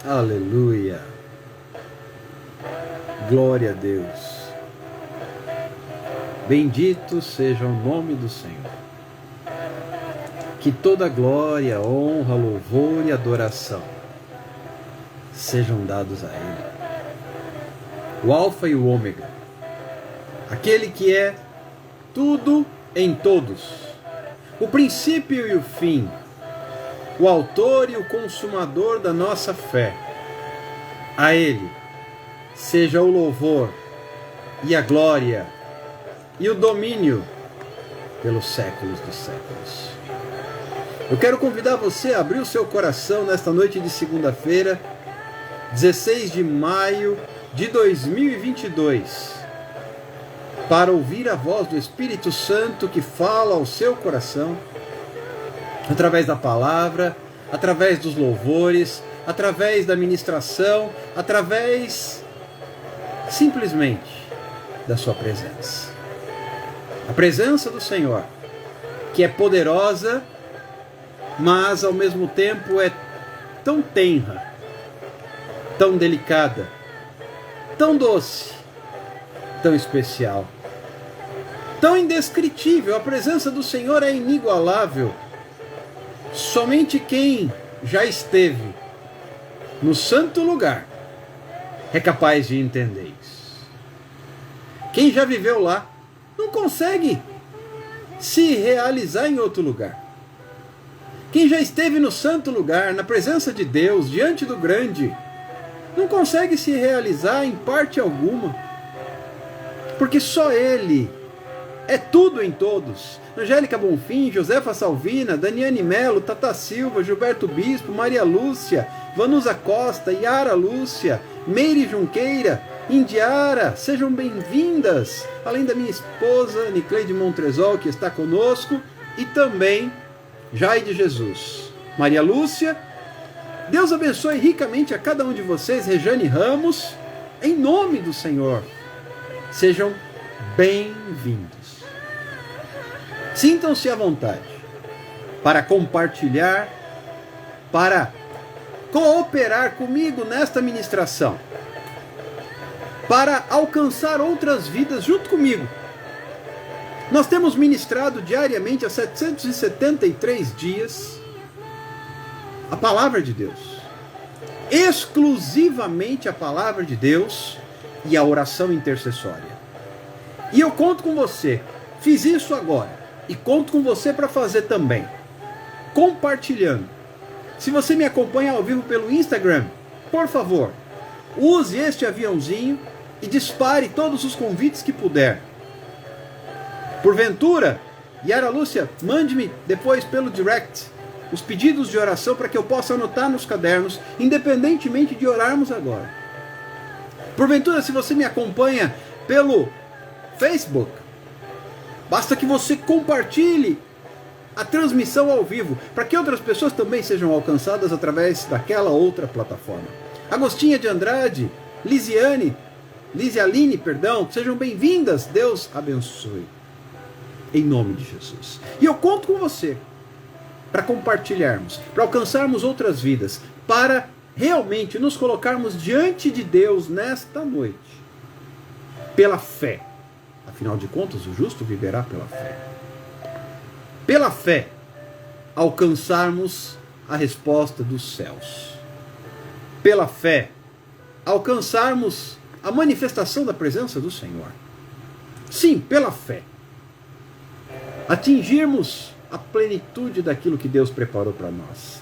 Aleluia. Glória a Deus. Bendito seja o nome do Senhor. Que toda glória, honra, louvor e adoração sejam dados a Ele. O Alfa e o Ômega. Aquele que é tudo em todos. O princípio e o fim. O autor e o consumador da nossa fé. A Ele seja o louvor e a glória e o domínio pelos séculos dos séculos. Eu quero convidar você a abrir o seu coração nesta noite de segunda-feira, 16 de maio de 2022, para ouvir a voz do Espírito Santo que fala ao seu coração, através da palavra, através dos louvores, através da ministração, através simplesmente da sua presença. A presença do Senhor, que é poderosa, mas ao mesmo tempo é tão tenra, tão delicada, tão doce, tão especial, tão indescritível. A presença do Senhor é inigualável. Somente quem já esteve no santo lugar é capaz de entender isso. Quem já viveu lá não consegue se realizar em outro lugar. Quem já esteve no santo lugar, na presença de Deus, diante do grande, não consegue se realizar em parte alguma, porque só Ele é tudo em todos. Angélica Bonfim, Josefa Salvina, Daniane Melo, Tata Silva, Gilberto Bispo, Maria Lúcia, Vanusa Costa, Yara Lúcia, Meire Junqueira, Indiara, sejam bem-vindas, além da minha esposa, Nicleide Montresol, que está conosco, e também Jaide Jesus, Maria Lúcia. Deus abençoe ricamente a cada um de vocês. Rejane Ramos, em nome do Senhor, sejam bem-vindos. Sintam-se à vontade para compartilhar, para cooperar comigo nesta ministração, para alcançar outras vidas junto comigo. Nós temos ministrado diariamente há 773 dias a palavra de Deus, exclusivamente a palavra de Deus e a oração intercessória. E eu conto com você, fiz isso agora, e conto com você para fazer também, compartilhando. Se você me acompanha ao vivo pelo Instagram, por favor, use este aviãozinho e dispare todos os convites que puder. Porventura, Yara Lúcia, mande-me depois pelo direct os pedidos de oração para que eu possa anotar nos cadernos, independentemente de orarmos agora. Porventura, se você me acompanha pelo Facebook, basta que você compartilhe a transmissão ao vivo, para que outras pessoas também sejam alcançadas através daquela outra plataforma. Agostinha de Andrade, Lisialine, sejam bem-vindas. Deus abençoe. Em nome de Jesus. E eu conto com você para compartilharmos, para alcançarmos outras vidas, para realmente nos colocarmos diante de Deus nesta noite, pela fé. Afinal de contas, o justo viverá pela fé. Pela fé, alcançarmos a resposta dos céus. Pela fé, alcançarmos a manifestação da presença do Senhor. Sim, pela fé. Atingirmos a plenitude daquilo que Deus preparou para nós.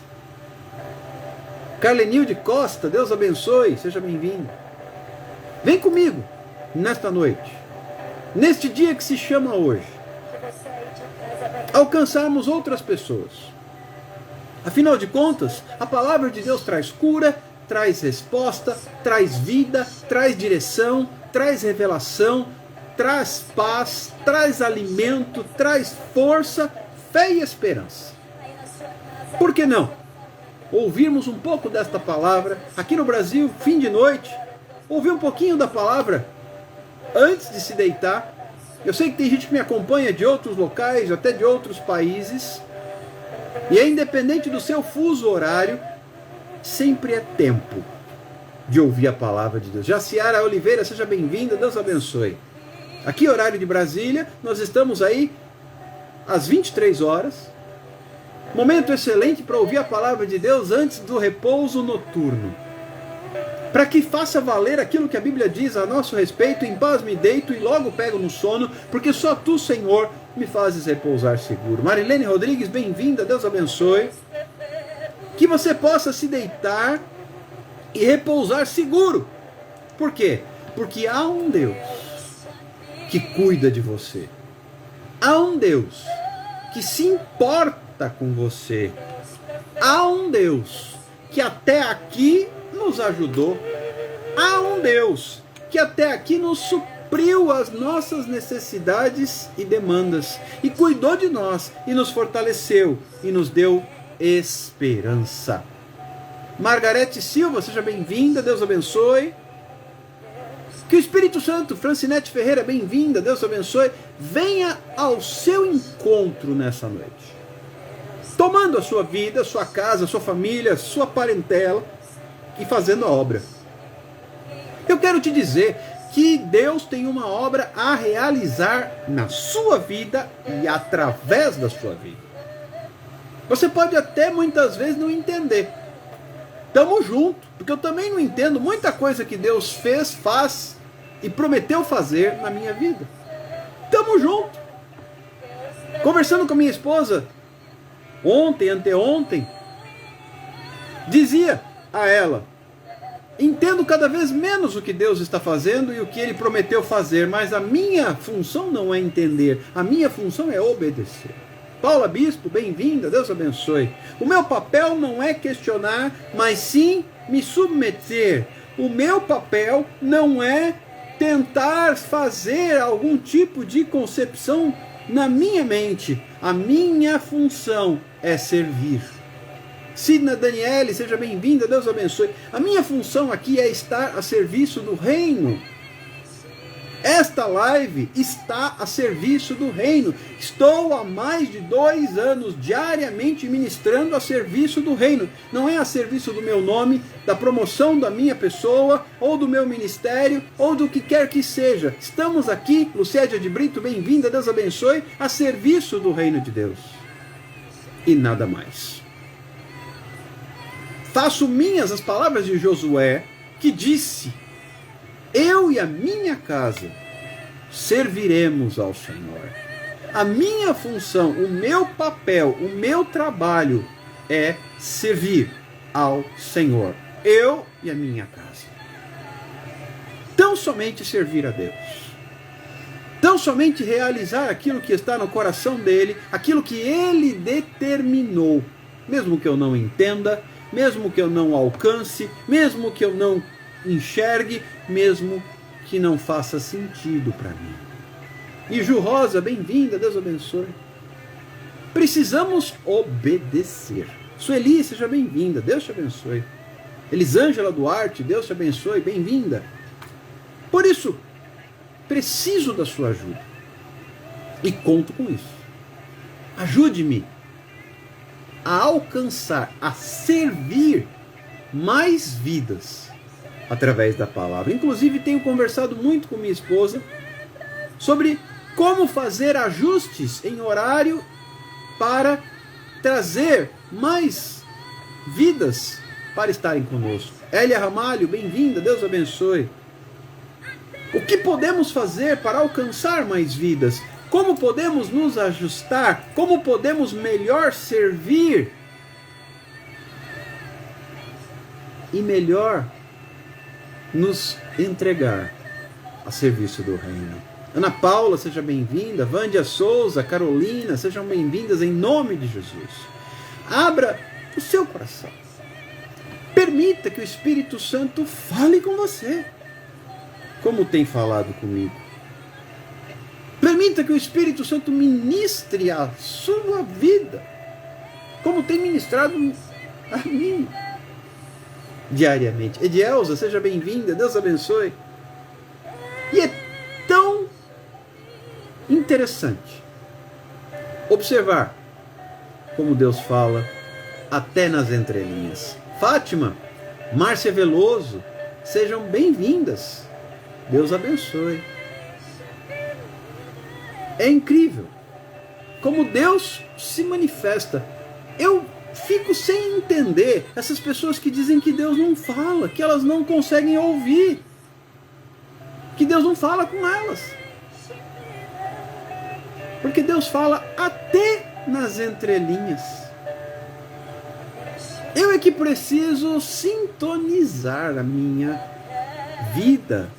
Carlenilde Costa, Deus abençoe, seja bem-vindo. Vem comigo nesta noite, neste dia que se chama hoje, alcançarmos outras pessoas. Afinal de contas, a palavra de Deus traz cura, traz resposta, traz vida, traz direção, traz revelação, traz paz, traz alimento, traz força, fé e esperança. Por que não ouvirmos um pouco desta palavra aqui no Brasil, fim de noite, ouvir um pouquinho da palavra antes de se deitar? Eu sei que tem gente que me acompanha de outros locais, até de outros países, e é independente do seu fuso horário, sempre é tempo de ouvir a palavra de Deus. Jaciara Oliveira, seja bem-vinda, Deus abençoe. Aqui, horário de Brasília, nós estamos aí às 23 horas. Momento excelente para ouvir a palavra de Deus antes do repouso noturno. Para que faça valer aquilo que a Bíblia diz a nosso respeito: em paz me deito e logo pego no sono, porque só tu, Senhor, me fazes repousar seguro. Marilene Rodrigues, bem-vinda, Deus abençoe. Que você possa se deitar e repousar seguro. Por quê? Porque há um Deus que cuida de você. Há um Deus que se importa com você. Há um Deus que até aqui nos ajudou. Há um Deus que até aqui nos supriu as nossas necessidades e demandas, e cuidou de nós, e nos fortaleceu, e nos deu esperança. Margarete Silva, seja bem-vinda, Deus abençoe. Que o Espírito Santo, Francinete Ferreira, bem-vinda, Deus abençoe, venha ao seu encontro nessa noite, tomando a sua vida, a sua casa, a sua família, a sua parentela e fazendo a obra. Eu quero te dizer que Deus tem uma obra a realizar na sua vida e através da sua vida. Você pode até muitas vezes não entender. Tamo junto, porque eu também não entendo muita coisa que Deus fez, faz e prometeu fazer na minha vida. Tamo junto. Conversando com a minha esposa ontem, anteontem, dizia a ela: entendo cada vez menos o que Deus está fazendo e o que Ele prometeu fazer, mas a minha função não é entender, a minha função é obedecer. Paula Bispo, bem-vinda, Deus abençoe. O meu papel não é questionar, mas sim me submeter. O meu papel não é tentar fazer algum tipo de concepção na minha mente. A minha função é servir. Sidna Daniele, seja bem-vinda, Deus abençoe. A minha função aqui é estar a serviço do reino. Esta live está a serviço do reino. Estou há mais de 2 anos diariamente ministrando a serviço do reino. Não é a serviço do meu nome, da promoção da minha pessoa, ou do meu ministério, ou do que quer que seja. Estamos aqui, Lucédia de Brito, bem-vinda, Deus abençoe, a serviço do reino de Deus. E nada mais. Faço minhas as palavras de Josué, que disse: eu e a minha casa serviremos ao Senhor. A minha função, o meu papel, o meu trabalho é servir ao Senhor. Eu e a minha casa. Tão somente servir a Deus. Tão somente realizar aquilo que está no coração dele, aquilo que ele determinou. Mesmo que eu não entenda, mesmo que eu não alcance, mesmo que eu não enxergue, mesmo que não faça sentido para mim. E Ju Rosa, bem-vinda, Deus abençoe. Precisamos obedecer. Sueli, seja bem-vinda, Deus te abençoe. Elisângela Duarte, Deus te abençoe, bem-vinda. Por isso, preciso da sua ajuda. E conto com isso. Ajude-me a alcançar, a servir mais vidas através da palavra. Inclusive, tenho conversado muito com minha esposa sobre como fazer ajustes em horário para trazer mais vidas para estarem conosco. Elia Ramalho, bem-vinda, Deus abençoe. O que podemos fazer para alcançar mais vidas? Como podemos nos ajustar? Como podemos melhor servir? E melhor nos entregar a serviço do reino. Ana Paula, seja bem-vinda. Vândia Souza, Carolina, sejam bem-vindas em nome de Jesus. Abra o seu coração. Permita que o Espírito Santo fale com você, como tem falado comigo. Permita que o Espírito Santo ministre a sua vida, como tem ministrado a mim diariamente. Edielza, seja bem-vinda, Deus abençoe. E é tão interessante observar como Deus fala até nas entrelinhas. Fátima, Márcia Veloso, sejam bem-vindas. Deus abençoe. É incrível como Deus se manifesta. Eu fico sem entender essas pessoas que dizem que Deus não fala, que elas não conseguem ouvir, que Deus não fala com elas. Porque Deus fala até nas entrelinhas. Eu é que preciso sintonizar a minha vida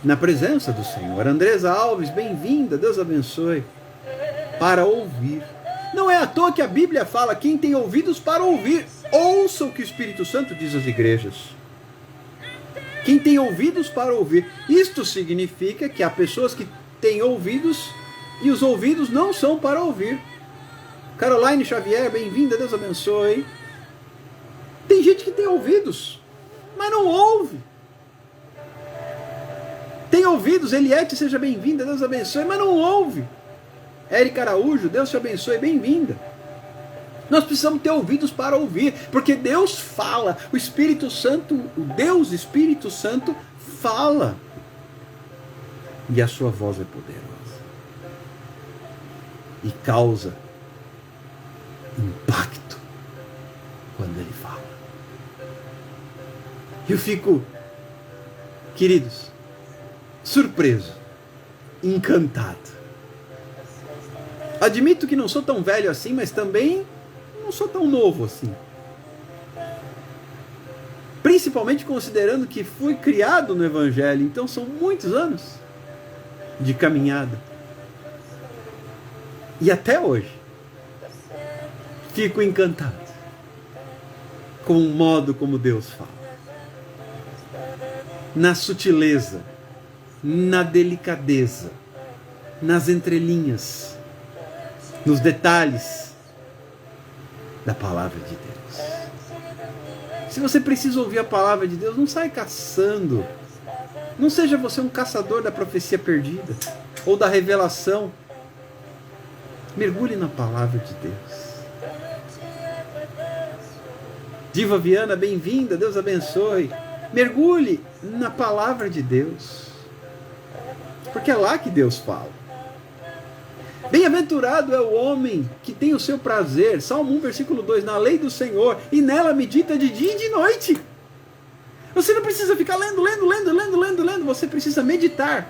na presença do Senhor. Andresa Alves, bem-vinda, Deus abençoe. Para ouvir. Não é à toa que a Bíblia fala: quem tem ouvidos para ouvir, ouça o que o Espírito Santo diz às igrejas. Quem tem ouvidos para ouvir. Isto significa que há pessoas que têm ouvidos e os ouvidos não são para ouvir. Caroline Xavier, bem-vinda, Deus abençoe. Tem gente que tem ouvidos, mas não ouve. Tem ouvidos, Eliette, seja bem-vinda, Deus abençoe, mas não ouve. Érica Araújo, Deus te abençoe, bem-vinda. Nós precisamos ter ouvidos para ouvir, porque Deus fala, o Espírito Santo, o Deus Espírito Santo fala. E a sua voz é poderosa. E causa impacto quando ele fala. Eu fico, queridos, surpreso, encantado. Admito que não sou tão velho assim, mas também não sou tão novo assim. Principalmente considerando que fui criado no Evangelho, então são muitos anos de caminhada. E até hoje, fico encantado com o modo como Deus fala. Na sutileza, na delicadeza, nas entrelinhas, nos detalhes da palavra de Deus. Se você precisa ouvir a palavra de Deus, não sai caçando. Não seja você um caçador da profecia perdida ou da revelação. Mergulhe na palavra de Deus. Diva Viana, bem-vinda, Deus abençoe. Mergulhe na palavra de Deus, porque é lá que Deus fala. Bem-aventurado é o homem que tem o seu prazer, Salmo 1, versículo 2, na lei do Senhor, e nela medita de dia e de noite. Você não precisa ficar lendo, você precisa meditar,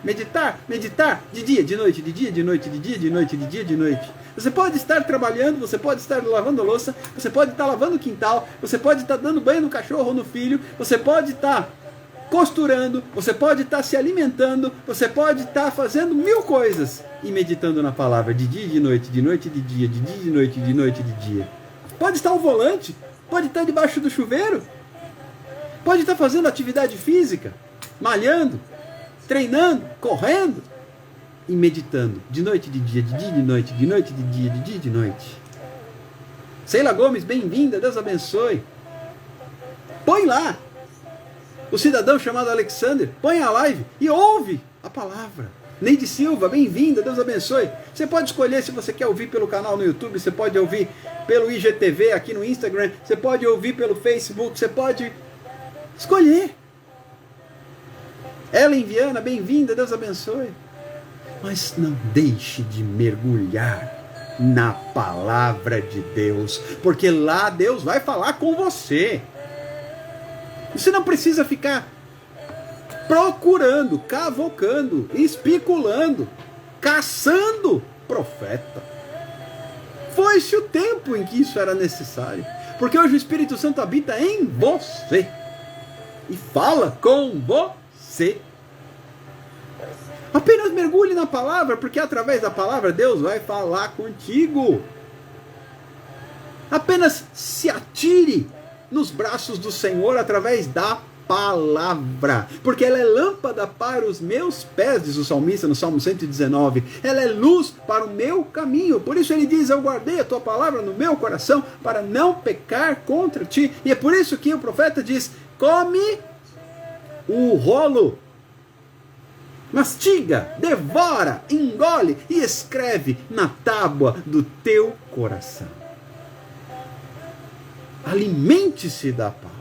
de dia, de noite, de dia, de noite, de dia, de noite, de dia, de noite. Você pode estar trabalhando, você pode estar lavando a louça, você pode estar lavando o quintal, você pode estar dando banho no cachorro ou no filho, você pode estar costurando, você pode estar se alimentando, você pode estar fazendo mil coisas e meditando na palavra de dia e de noite, de noite e de dia, de dia e de noite, de noite e de dia. Pode estar ao volante, pode estar debaixo do chuveiro, pode estar fazendo atividade física, malhando, treinando, correndo e meditando de noite e de dia, de dia e de noite, de noite e de dia, de dia e de noite. Sheila Gomes, bem-vinda, Deus abençoe. Põe lá o cidadão chamado Alexander, põe a live e ouve a palavra. Neide Silva, bem-vinda, Deus abençoe. Você pode escolher se você quer ouvir pelo canal no YouTube, você pode ouvir pelo IGTV aqui no Instagram, você pode ouvir pelo Facebook, você pode escolher. Ellen Viana, bem-vinda, Deus abençoe. Mas não deixe de mergulhar na palavra de Deus, porque lá Deus vai falar com você. Você não precisa ficar procurando, cavocando, especulando, caçando profeta. Foi-se o tempo em que isso era necessário, porque hoje o Espírito Santo habita em você e fala com você. Apenas mergulhe na palavra, porque através da palavra Deus vai falar contigo. Apenas se atire nos braços do Senhor através da palavra, porque ela é lâmpada para os meus pés, diz o salmista no Salmo 119, ela é luz para o meu caminho. Por isso ele diz: eu guardei a tua palavra no meu coração para não pecar contra ti. E é por isso que o profeta diz: come o rolo, mastiga, devora, engole e escreve na tábua do teu coração. Alimente-se da palavra.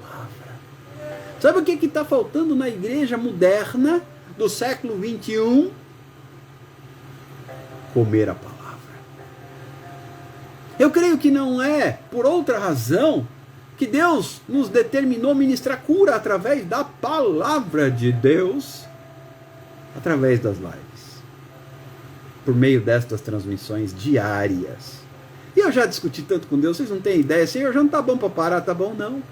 Sabe o que está faltando na igreja moderna do século 21? Comer a palavra. Eu creio que não é por outra razão que Deus nos determinou ministrar cura através da palavra de Deus, através das lives, por meio destas transmissões diárias. E eu já discuti tanto com Deus, vocês não têm ideia, Senhor, já não está bom para parar, tá bom não.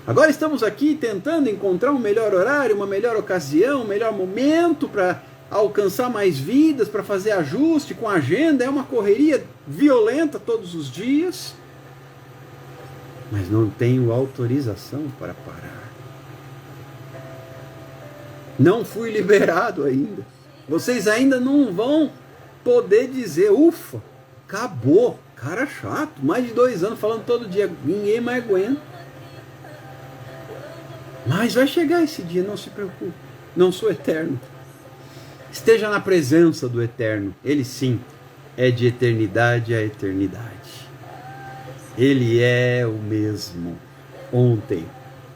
Agora estamos aqui tentando encontrar um melhor horário, uma melhor ocasião, um melhor momento para alcançar mais vidas, para fazer ajuste com a agenda. É uma correria violenta todos os dias, mas não tenho autorização para parar. Não fui liberado ainda. Vocês ainda não vão poder dizer, ufa, acabou, cara chato, mais de 2 anos falando todo dia, ninguém mais aguenta. Mas vai chegar esse dia, não se preocupe, não sou eterno. Esteja na presença do eterno, ele sim é de eternidade a eternidade. Ele é o mesmo, ontem,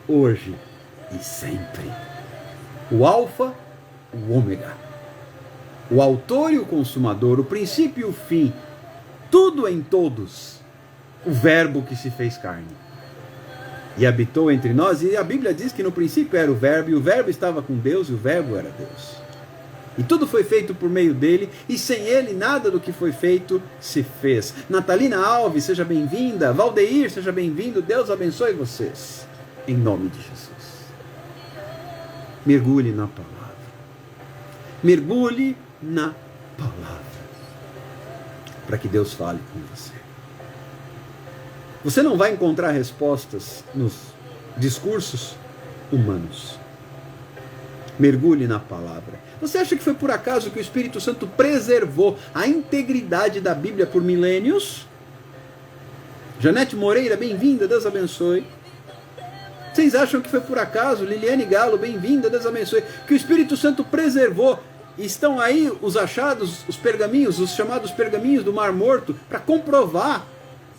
hoje e sempre. O Alfa, o Ômega, o autor e o consumador, o princípio e o fim, tudo em todos, o verbo que se fez carne e habitou entre nós. E a Bíblia diz que no princípio era o verbo, e o verbo estava com Deus, e o verbo era Deus. E tudo foi feito por meio dele, e sem ele nada do que foi feito se fez. Natalina Alves, seja bem-vinda. Valdeir, seja bem-vindo. Deus abençoe vocês, em nome de Jesus. Mergulhe na palavra. Mergulhe na palavra, para que Deus fale com você. Você não vai encontrar respostas nos discursos humanos. Mergulhe na palavra. Você acha que foi por acaso que o Espírito Santo preservou a integridade da Bíblia por milênios? Janete Moreira, bem-vinda, Deus abençoe. Vocês acham que foi por acaso? Liliane Galo, bem-vinda, Deus abençoe. Que o Espírito Santo preservou. Estão aí os achados, os pergaminhos, os chamados pergaminhos do Mar Morto, para comprovar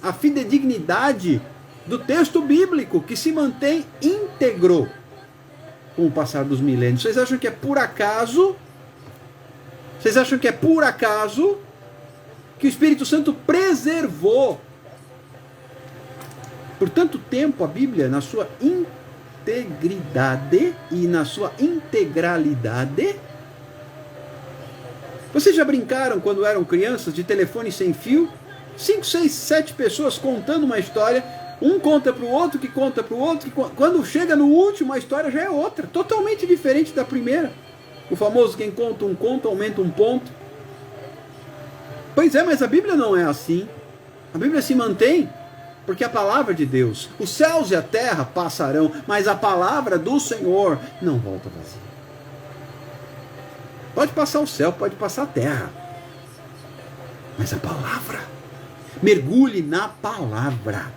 a fidedignidade do texto bíblico, que se mantém íntegro com o passar dos milênios. Vocês acham que é por acaso? Vocês acham que é por acaso que o Espírito Santo preservou por tanto tempo a Bíblia na sua integridade e na sua integralidade? Vocês já brincaram quando eram crianças de telefone sem fio? 5, 6, 7 pessoas contando uma história, um conta para o outro, que conta para o outro, quando chega no último a história já é outra, totalmente diferente da primeira. O famoso quem conta um conto aumenta um ponto. Pois é, mas a Bíblia não é assim. A Bíblia se mantém porque a palavra de Deus, os céus e a terra passarão, mas a palavra do Senhor não volta vazia. Pode passar o céu, pode passar a terra, mas a palavra, mergulhe na palavra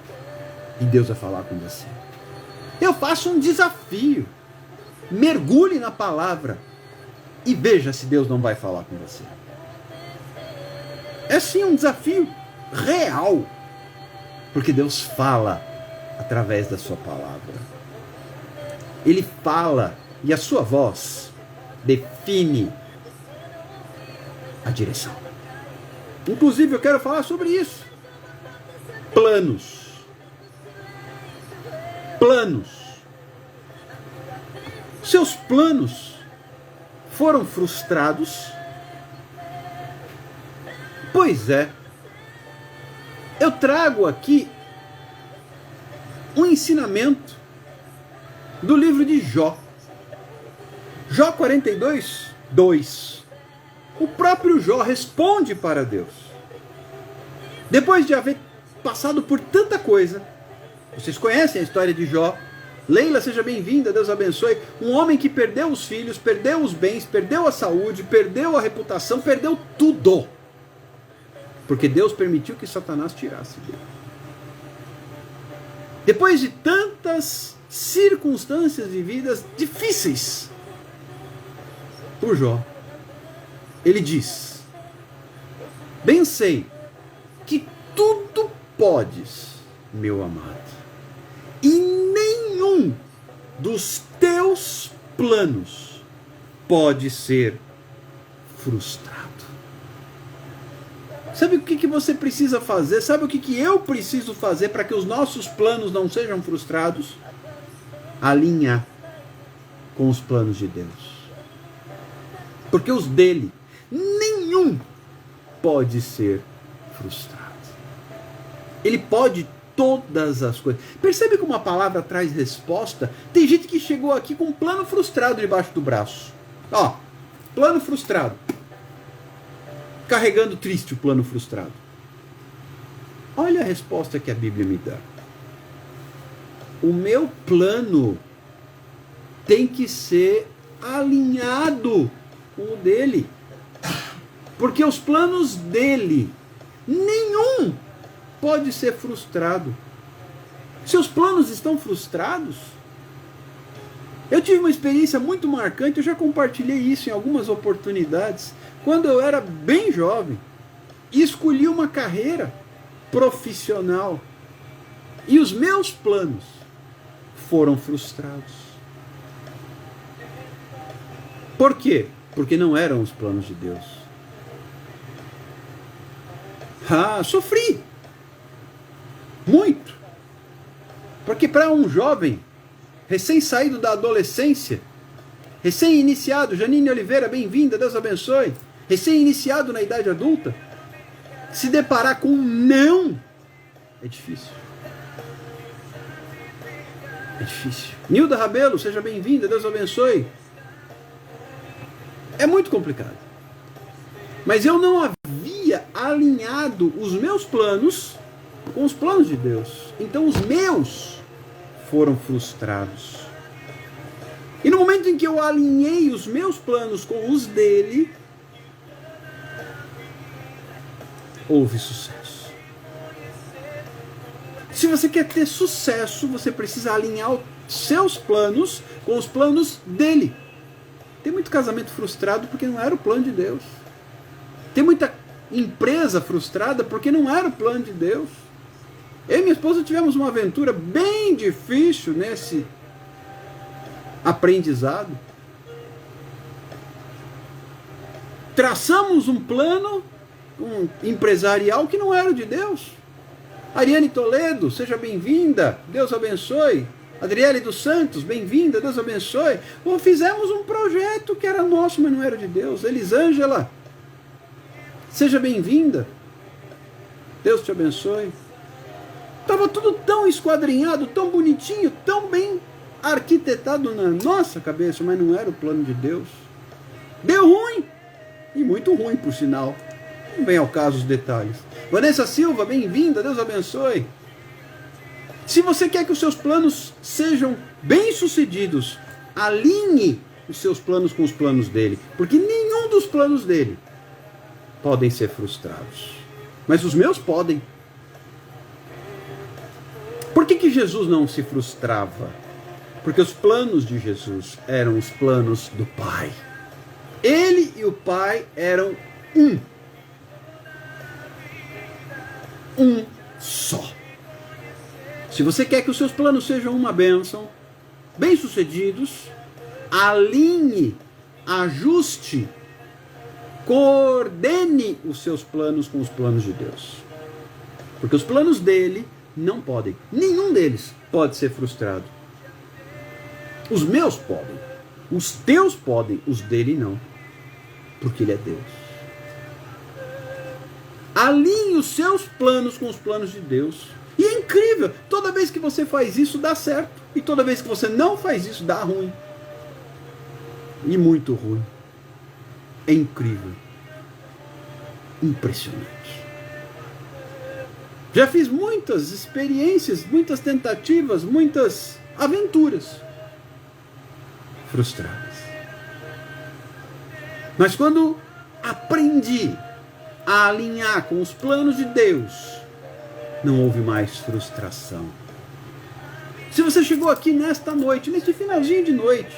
e Deus vai falar com você. Eu faço um desafio. Mergulhe na palavra e veja se Deus não vai falar com você. É sim um desafio real, porque Deus fala através da sua palavra. Ele fala e a sua voz define a direção. Inclusive eu quero falar sobre isso. Planos. Seus planos foram frustrados? Pois é. Eu trago aqui um ensinamento do livro de Jó. Jó 42, 2. O próprio Jó responde para Deus. Depois de haver passado por tanta coisa, vocês conhecem a história de Jó. Leila, seja bem-vinda, Deus abençoe. Um homem que perdeu os filhos, perdeu os bens, perdeu a saúde, perdeu a reputação, perdeu tudo. Porque Deus permitiu que Satanás tirasse dele. Depois de tantas circunstâncias vividas difíceis por Jó, ele diz: bem sei que tudo podes, meu amado. E nenhum dos teus planos pode ser frustrado. Sabe o que você precisa fazer? Sabe o que eu preciso fazer para que os nossos planos não sejam frustrados? Alinhar com os planos de Deus. Porque os dele, nenhum pode ser frustrado. Ele pode todas as coisas. Percebe como a palavra traz resposta? Tem gente que chegou aqui com um plano frustrado debaixo do braço. Ó, plano frustrado. Carregando triste o plano frustrado. Olha a resposta que a Bíblia me dá. O meu plano tem que ser alinhado com o dele. Porque os planos dele, nenhum pode ser frustrado. Seus planos estão frustrados? Eu tive uma experiência muito marcante, eu já compartilhei isso em algumas oportunidades. Quando eu era bem jovem, escolhi uma carreira profissional e os meus planos foram frustrados. Por quê? Porque não eram os planos de Deus. Sofri muito. Porque para um jovem recém-saído da adolescência, recém-iniciado, Janine Oliveira, bem-vinda, Deus abençoe, recém-iniciado na idade adulta, se deparar com um não é difícil. É difícil. Nilda Rabelo, seja bem-vinda, Deus abençoe. É muito complicado. Mas eu não havia alinhado os meus planos com os planos de Deus. Então os meus foram frustrados. E no momento em que eu alinhei os meus planos com os dele, houve sucesso. Se você quer ter sucesso, você precisa alinhar os seus planos com os planos dele. Tem muito casamento frustrado porque não era o plano de Deus. Tem muita empresa frustrada porque não era o plano de Deus. Eu e minha esposa tivemos uma aventura bem difícil nesse aprendizado. Traçamos um plano empresarial que não era o de Deus. Ariane Toledo, seja bem-vinda, Deus abençoe. Adriele dos Santos, bem-vinda, Deus abençoe. Fizemos um projeto que era nosso, mas não era de Deus. Elisângela, seja bem-vinda, Deus te abençoe. Estava tudo tão esquadrinhado, tão bonitinho, tão bem arquitetado na nossa cabeça, mas não era o plano de Deus. Deu ruim, e muito ruim, por sinal. Não vem ao caso os detalhes. Vanessa Silva, bem-vinda, Deus abençoe. Se você quer que os seus planos sejam bem-sucedidos, alinhe os seus planos com os planos dele, porque nenhum dos planos dele podem ser frustrados. Mas os meus podem. Por que Jesus não se frustrava? Porque os planos de Jesus eram os planos do Pai. Ele e o Pai eram um. Um só. Se você quer que os seus planos sejam uma bênção, bem-sucedidos, alinhe, ajuste, coordene os seus planos com os planos de Deus. Porque os planos dele não podem, nenhum deles pode ser frustrado. Os meus podem, os teus podem, os dele não. Porque ele é Deus. Alinhe os seus planos com os planos de Deus. E é incrível, toda vez que você faz isso dá certo. E toda vez que você não faz isso dá ruim. E muito ruim. É incrível. Impressionante. Já fiz muitas experiências, muitas tentativas, muitas aventuras frustradas. Mas quando aprendi a alinhar com os planos de Deus, não houve mais frustração. Se você chegou aqui nesta noite, neste finalzinho de noite,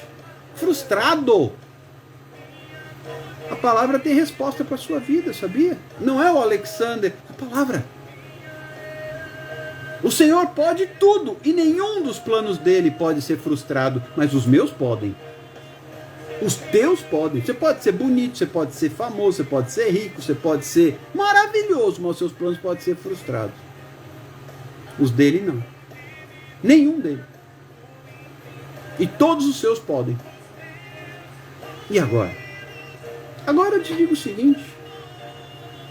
frustrado, a palavra tem resposta para a sua vida, sabia? Não é o Alexander, a palavra. O Senhor pode tudo e nenhum dos planos dele pode ser frustrado, mas os meus podem. Os teus podem. Você pode ser bonito, você pode ser famoso, você pode ser rico, você pode ser maravilhoso, mas os seus planos podem ser frustrados. Os dele não. Nenhum dele. E todos os seus podem. E agora? Agora eu te digo o seguinte: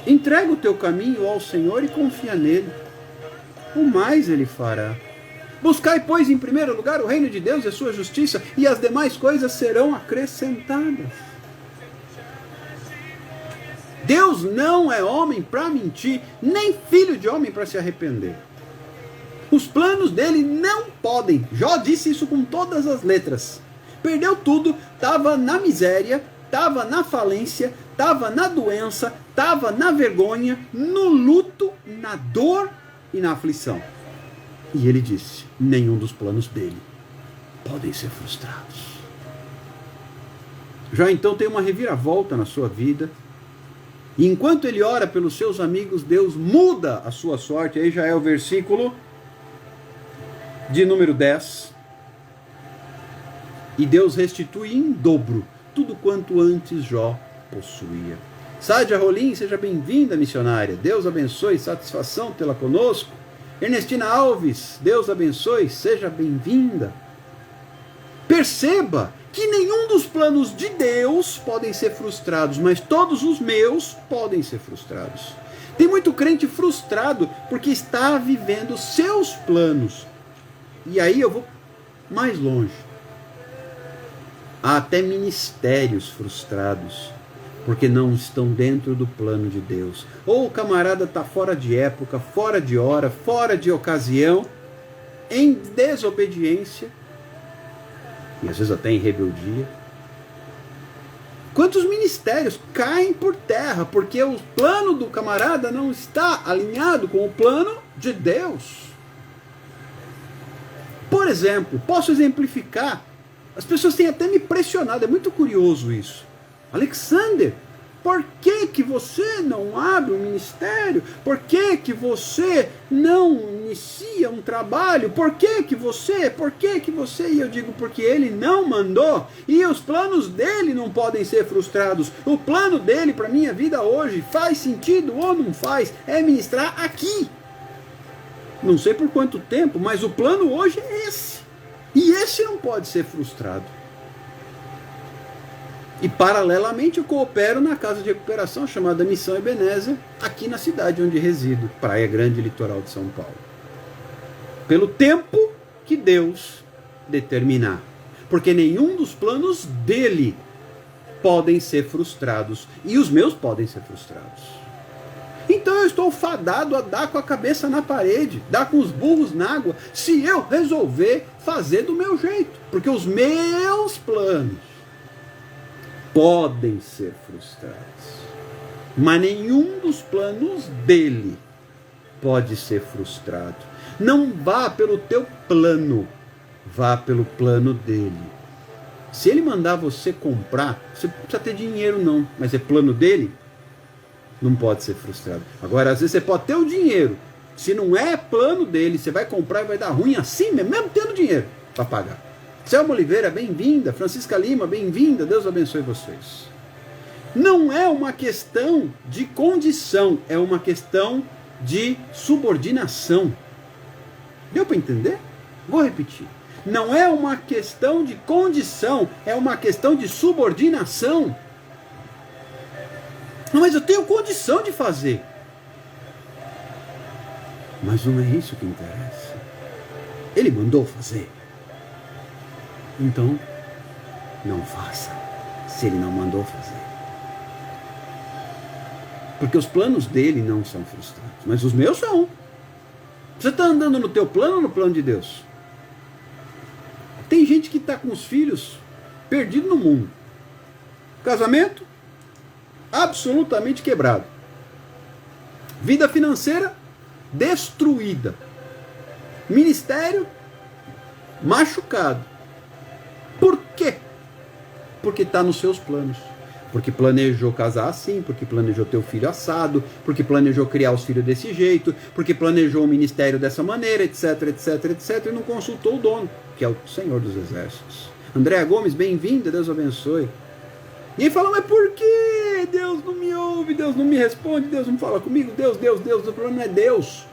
entrega o teu caminho ao Senhor e confia nele. O mais ele fará. Buscai, pois, em primeiro lugar o reino de Deus e a sua justiça, e as demais coisas serão acrescentadas. Deus não é homem para mentir, nem filho de homem para se arrepender. Os planos dele não podem. Jó disse isso com todas as letras. Perdeu tudo, estava na miséria, estava na falência, estava na doença, estava na vergonha, no luto, na dor e na aflição. E ele disse: nenhum dos planos dele podem ser frustrados. Já então tem uma reviravolta na sua vida. E enquanto ele ora pelos seus amigos, Deus muda a sua sorte. Aí já é o versículo de número 10. E Deus restitui em dobro tudo quanto antes Jó possuía. Sádia Rolim, seja bem-vinda, missionária. Deus abençoe, satisfação tê-la conosco. Ernestina Alves, Deus abençoe, seja bem-vinda. Perceba que nenhum dos planos de Deus podem ser frustrados, mas todos os meus podem ser frustrados. Tem muito crente frustrado porque está vivendo seus planos. E aí eu vou mais longe. Há até ministérios frustrados porque não estão dentro do plano de Deus. Ou o camarada está fora de época, fora de hora, fora de ocasião, em desobediência, e às vezes até em rebeldia. Quantos ministérios caem por terra porque o plano do camarada não está alinhado com o plano de Deus? Por exemplo, posso exemplificar. As pessoas têm até me pressionado, é muito curioso isso. Alexander, por que você não abre um ministério? Por que você não inicia um trabalho? Por que você? E eu digo, porque ele não mandou. E os planos dele não podem ser frustrados. O plano dele para a minha vida hoje faz sentido ou não faz? É ministrar aqui. Não sei por quanto tempo, mas o plano hoje é esse. E esse não pode ser frustrado. E paralelamente eu coopero na casa de recuperação chamada Missão Ebenezer, aqui na cidade onde resido, Praia Grande, litoral de São Paulo. Pelo tempo que Deus determinar. Porque nenhum dos planos dele podem ser frustrados. E os meus podem ser frustrados. Então eu estou fadado a dar com a cabeça na parede, dar com os burros na água, se eu resolver fazer do meu jeito. Porque os meus planos podem ser frustrados. Mas nenhum dos planos dele pode ser frustrado. Não vá pelo teu plano, vá pelo plano dele. Se ele mandar você comprar, você não precisa ter dinheiro não, mas é plano dele, não pode ser frustrado. Agora, às vezes você pode ter o dinheiro, se não é plano dele, você vai comprar e vai dar ruim assim, mesmo tendo dinheiro para pagar. Selma Oliveira, bem-vinda. Francisca Lima, bem-vinda. Deus abençoe vocês. Não é uma questão de condição, é uma questão de subordinação. Deu para entender? Vou repetir. Não é uma questão de condição, é uma questão de subordinação. Não, mas eu tenho condição de fazer. Mas não é isso que interessa. Ele mandou fazer. Então, não faça, se ele não mandou fazer. Porque os planos dele não são frustrados, mas os meus são. Você está andando no teu plano ou no plano de Deus? Tem gente que está com os filhos perdidos no mundo. Casamento absolutamente quebrado. Vida financeira destruída. Ministério machucado. Por quê? Porque está nos seus planos. Porque planejou casar assim, porque planejou ter o filho assado, porque planejou criar os filhos desse jeito, porque planejou o ministério dessa maneira, etc, etc, etc, e não consultou o dono, que é o Senhor dos Exércitos. Andréa Gomes, bem-vinda, Deus abençoe. E ele fala, mas por que Deus não me ouve, Deus não me responde, Deus não fala comigo, Deus, o problema não é Deus.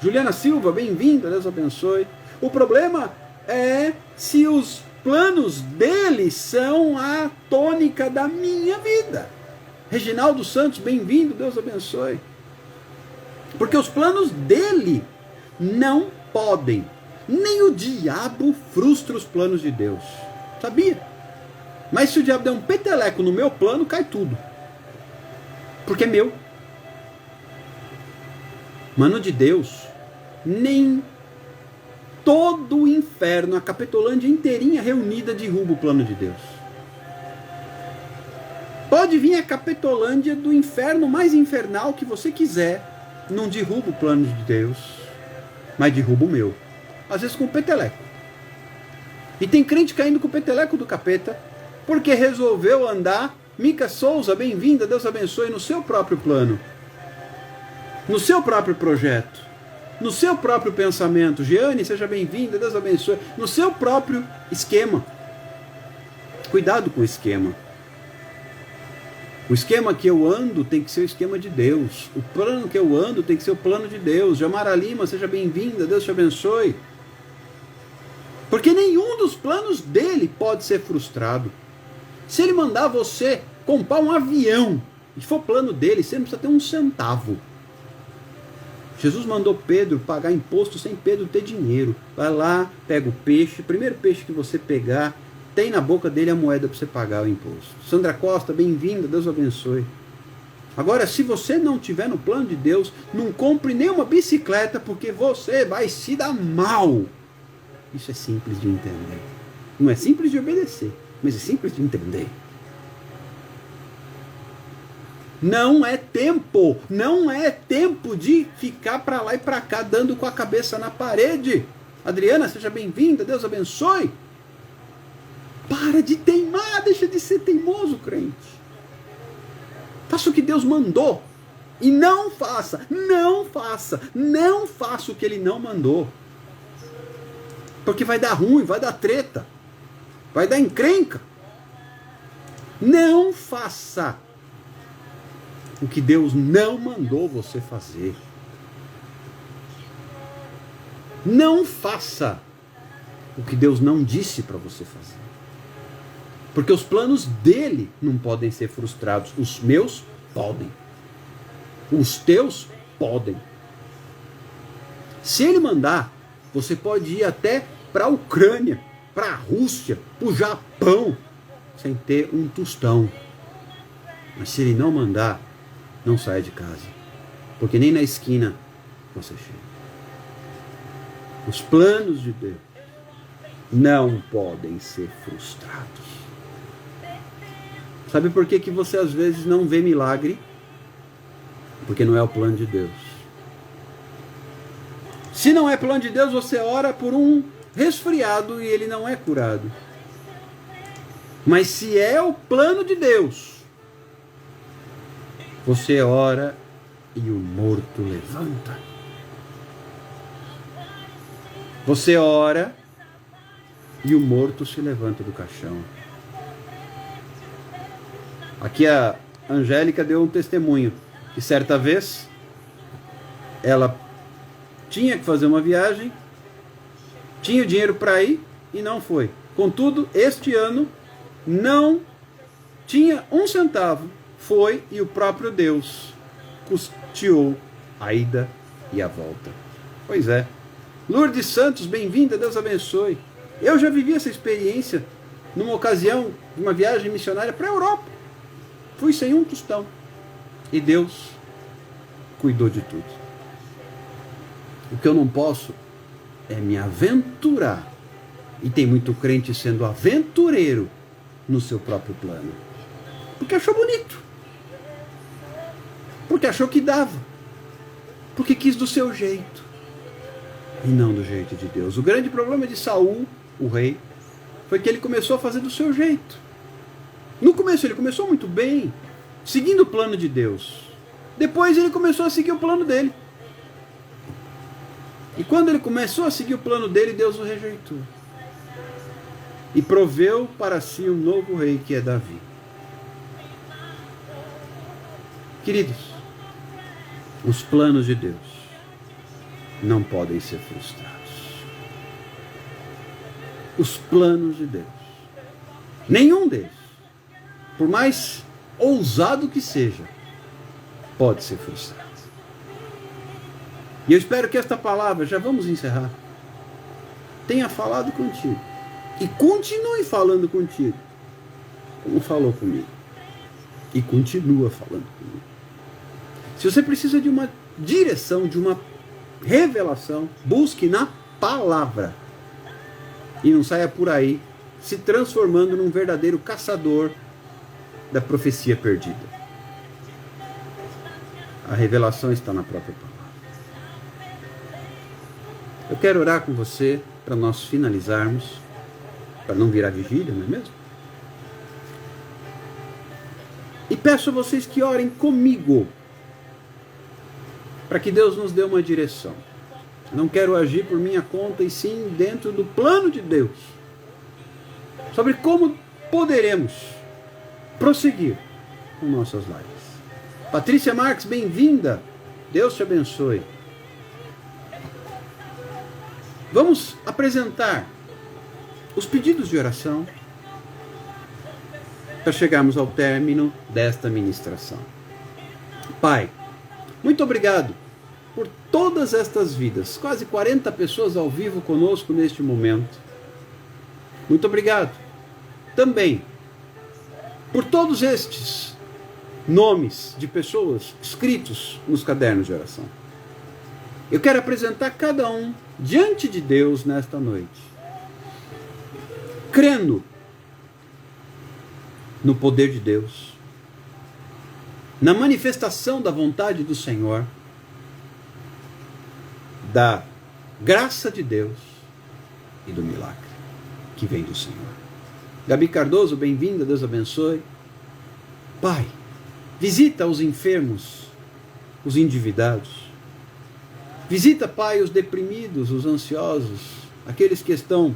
Juliana Silva, bem-vinda, Deus abençoe. O problema é se os planos dele são a tônica da minha vida. Reginaldo Santos, bem-vindo, Deus abençoe. Porque os planos dele não podem, nem o diabo frustra os planos de Deus. Sabia? Mas se o diabo der um peteleco no meu plano, cai tudo. Porque é meu. Mano de Deus, nem todo o inferno, a Capitolândia inteirinha reunida, derruba o plano de Deus. Pode vir a Capitolândia do inferno mais infernal que você quiser, não derruba o plano de Deus, mas derruba o meu. Às vezes com o peteleco. E tem crente caindo com o peteleco do capeta, porque resolveu andar. Mica Souza, bem-vinda, Deus abençoe, no seu próprio plano, no seu próprio projeto, no seu próprio pensamento. Giane, seja bem-vinda, Deus abençoe, no seu próprio esquema. Cuidado com o esquema. O esquema que eu ando tem que ser o esquema de Deus. O plano que eu ando tem que ser o plano de Deus. Jamara Lima, seja bem-vinda, Deus te abençoe. Porque nenhum dos planos dele pode ser frustrado. Se ele mandar você comprar um avião, e for plano dele, você não precisa ter um centavo. Jesus mandou Pedro pagar imposto sem Pedro ter dinheiro. Vai lá, pega o peixe, primeiro peixe que você pegar, tem na boca dele a moeda para você pagar o imposto. Sandra Costa, bem-vinda, Deus abençoe. Agora, se você não tiver no plano de Deus, não compre nenhuma bicicleta, porque você vai se dar mal. Isso é simples de entender. Não é simples de obedecer, mas é simples de entender. Não é tempo de ficar para lá e para cá, dando com a cabeça na parede. Adriana, seja bem-vinda, Deus abençoe. Para de teimar, deixa de ser teimoso, crente. Faça o que Deus mandou. E não faça o que Ele não mandou. Porque vai dar ruim, vai dar treta, vai dar encrenca. Não faça o que Deus não mandou você fazer. Não faça o que Deus não disse para você fazer. Porque os planos dele não podem ser frustrados. Os meus podem. Os teus podem. Se ele mandar, você pode ir até para a Ucrânia, para a Rússia, para o Japão, sem ter um tostão. Mas se ele não mandar, não saia de casa. Porque nem na esquina você chega. Os planos de Deus não podem ser frustrados. Sabe por que você às vezes não vê milagre? Porque não é o plano de Deus. Se não é plano de Deus, você ora por um resfriado e ele não é curado. Mas se é o plano de Deus, você ora e o morto levanta. Você ora e o morto se levanta do caixão. Aqui a Angélica deu um testemunho que certa vez ela tinha que fazer uma viagem, tinha o dinheiro para ir e não foi. Contudo, este ano não tinha um centavo. Foi e o próprio Deus custeou a ida e a volta. Pois é. Lourdes Santos, bem-vinda, Deus abençoe. Eu já vivi essa experiência numa ocasião de uma viagem missionária para a Europa. Fui sem um tostão. E Deus cuidou de tudo. O que eu não posso é me aventurar. E tem muito crente sendo aventureiro no seu próprio plano. Porque achou bonito. Porque achou que dava. Porque quis do seu jeito. E não do jeito de Deus. O grande problema de Saul, o rei, foi que ele começou a fazer do seu jeito. No começo ele começou muito bem, seguindo o plano de Deus. Depois ele começou a seguir o plano dele. E quando ele começou a seguir o plano dele, Deus o rejeitou. E proveu para si um novo rei, que é Davi. Queridos, os planos de Deus não podem ser frustrados. Os planos de Deus, nenhum deles, por mais ousado que seja, pode ser frustrado. E eu espero que esta palavra, já vamos encerrar, tenha falado contigo. E continue falando contigo, como falou comigo. E continua falando comigo. Se você precisa de uma direção, de uma revelação, busque na palavra. E não saia por aí se transformando num verdadeiro caçador da profecia perdida. A revelação está na própria palavra. Eu quero orar com você para nós finalizarmos, para não virar vigília, não é mesmo? E peço a vocês que orem comigo, para que Deus nos dê uma direção. Não quero agir por minha conta, e sim dentro do plano de Deus, sobre como poderemos prosseguir com nossas lives. Patrícia Marques, bem-vinda. Deus te abençoe. Vamos apresentar os pedidos de oração para chegarmos ao término desta ministração. Pai, muito obrigado por todas estas vidas, quase 40 pessoas ao vivo conosco neste momento. Muito obrigado também por todos estes nomes de pessoas escritos nos cadernos de oração. Eu quero apresentar cada um diante de Deus nesta noite, crendo no poder de Deus, na manifestação da vontade do Senhor, da graça de Deus e do milagre que vem do Senhor. Gabi Cardoso, bem-vinda, Deus abençoe. Pai, visita os enfermos, os endividados. Visita, Pai, os deprimidos, os ansiosos, aqueles que estão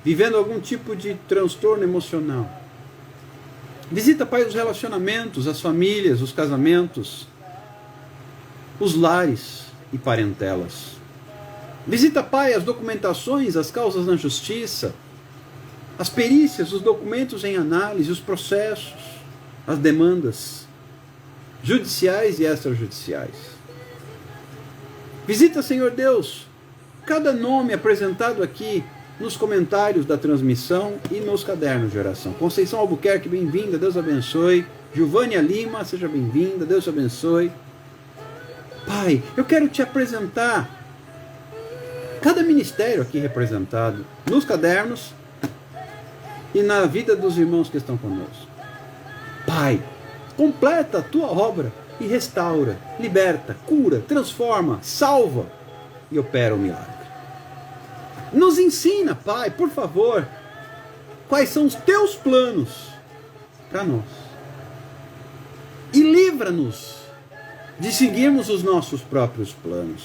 vivendo algum tipo de transtorno emocional. Visita, Pai, os relacionamentos, as famílias, os casamentos, os lares e parentelas. Visita, Pai, as documentações, as causas na justiça, as perícias, os documentos em análise, os processos, as demandas judiciais e extrajudiciais. Visita, Senhor Deus, cada nome apresentado aqui nos comentários da transmissão e nos cadernos de oração. Conceição Albuquerque, bem-vinda, Deus abençoe. Gilvânia Lima, seja bem-vinda, Deus abençoe. Pai, eu quero te apresentar cada ministério aqui representado nos cadernos e na vida dos irmãos que estão conosco. Pai, completa a tua obra e restaura, liberta, cura, transforma, salva e opera o milagre. Nos ensina, Pai, por favor, quais são os teus planos para nós. E livra-nos de seguirmos os nossos próprios planos.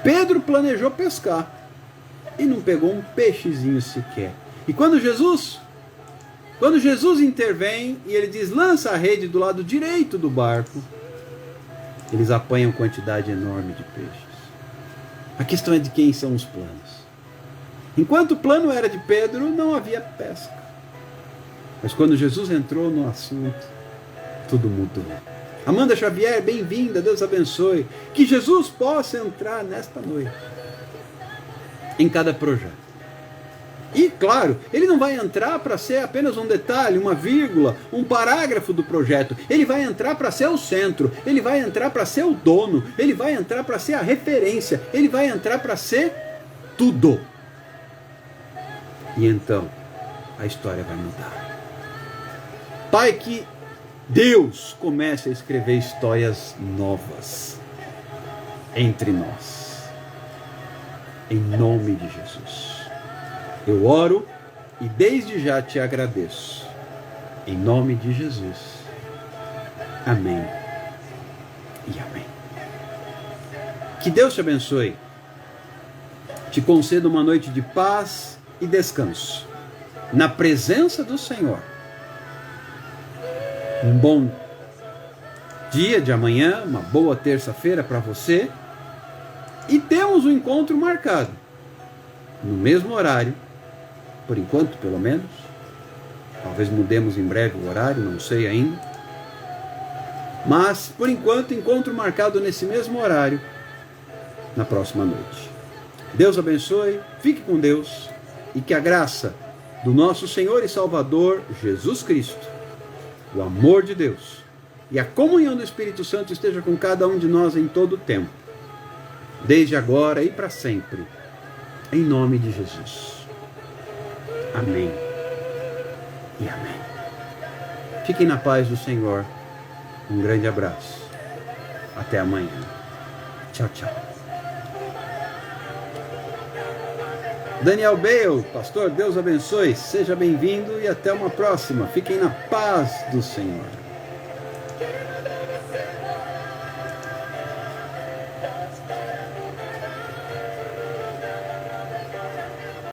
Pedro planejou pescar e não pegou um peixezinho sequer. E quando Jesus intervém e ele diz, lança a rede do lado direito do barco, eles apanham quantidade enorme de peixes. A questão é de quem são os planos. Enquanto o plano era de Pedro, não havia pesca. Mas quando Jesus entrou no assunto, tudo mudou. Amanda Xavier, bem-vinda, Deus abençoe. Que Jesus possa entrar nesta noite em cada projeto. E, claro, ele não vai entrar para ser apenas um detalhe, uma vírgula, um parágrafo do projeto. Ele vai entrar para ser o centro, ele vai entrar para ser o dono, ele vai entrar para ser a referência, ele vai entrar para ser tudo. E então, a história vai mudar. Pai, que Deus comece a escrever histórias novas entre nós. Em nome de Jesus. Eu oro e desde já te agradeço Em nome de Jesus. Amém e amém. Que Deus te abençoe, te conceda uma noite de paz e descanso, na presença do Senhor. Um bom dia de amanhã, uma boa terça-feira para você, e temos um encontro marcado, no mesmo horário, por enquanto pelo menos, talvez mudemos em breve o horário, não sei ainda, mas por enquanto encontro marcado nesse mesmo horário, na próxima noite. Deus abençoe, fique com Deus, e que a graça do nosso Senhor e Salvador Jesus Cristo, o amor de Deus e a comunhão do Espírito Santo esteja com cada um de nós em todo o tempo, desde agora e para sempre, em nome de Jesus. Amém e amém. Fiquem na paz do Senhor. Um grande abraço. Até amanhã. Tchau, tchau. Daniel Bale, pastor, Deus abençoe. Seja bem-vindo e até uma próxima. Fiquem na paz do Senhor.